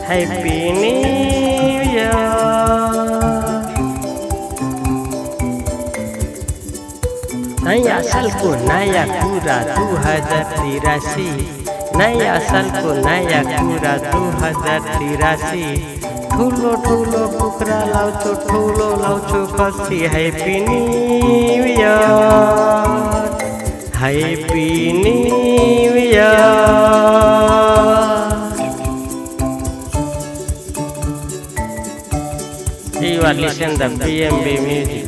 Happy new year. नया साल को नया कुरा 2083, नया साल को नया कुरा 2083। ठुलो ठुलो कुखुरा लाउँछु, ठुलो लाउँछु खसी। Happy new year, happy new year. You are listening to BMB music.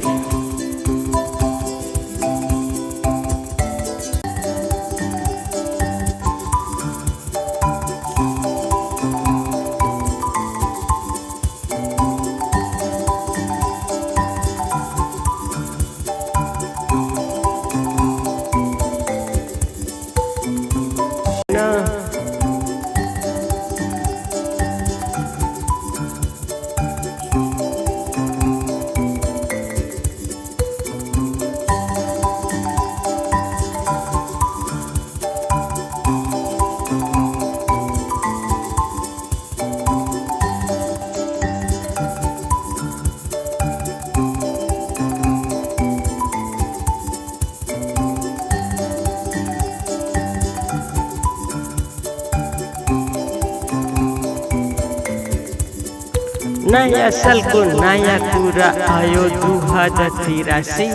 नया साल को नया कुरा आयो 2083।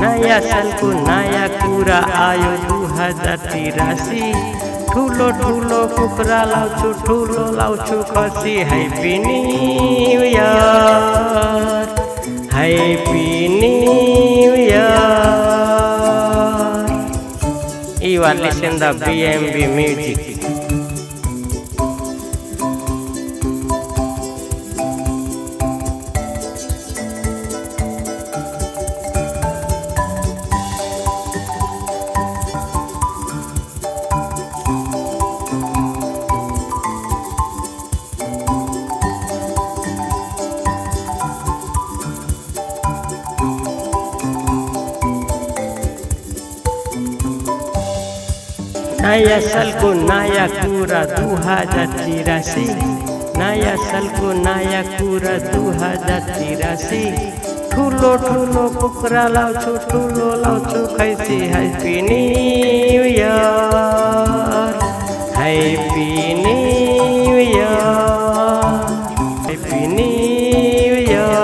नया साल को नया कुरा आयो 2083। ठुलो ठुलो कुखुरा लाउँछु, ठुलो लाउँछु खसी। Happy new year, happy new year. You are listening to BMB music. नया साल को नया कुरा 2083। नया साल को नया कुरा 2083। ठुलो ठुलो कुखुरा लाउँछु, ठुलो लाउँछु खैसी। Happy new year, happy new year, happy new year,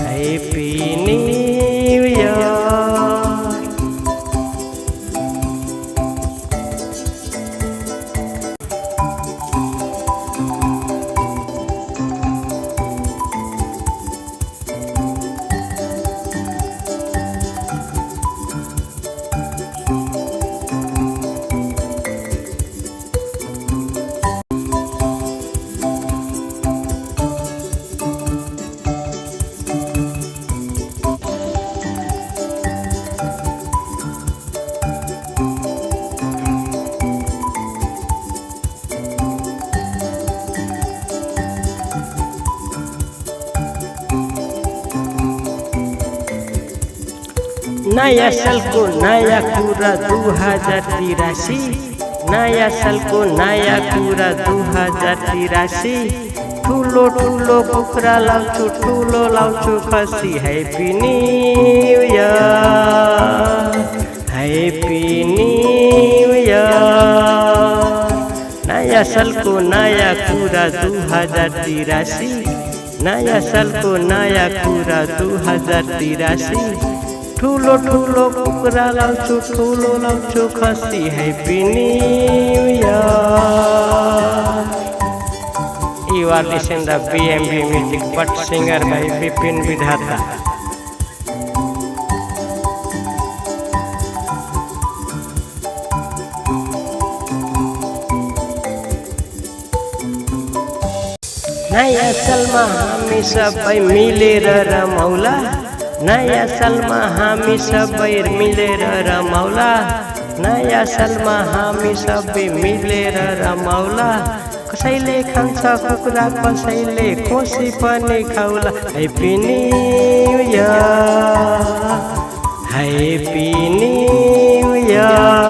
happy new year. नया साल को नया कुरा 2083। नया साल को नया कुरा 2083। ठुलो ठुलो कुखुरा लाउँछु, ठुलो लाउँछु खसी। Happy new year, happy new year. नया साल को नया कुरा 2083। नया साल को नया कुरा 2083। ठुलो ठुलो कुखुरा लाउँछु, ठुलो लाउँछु खसी। Happy new year. You are listening to BMB music, but singer by Bipin Vidhata. नया सालमा हामी सबै मिलेर रमाउला। नया सालमा हामी सबै मिलेर रमाउला। नया सालमा हामी सबै मिलेर रमाउला। कसैले खान्छ कुखुरा, कसैले खोसी पनि खाउला। Happy new year, happy new year.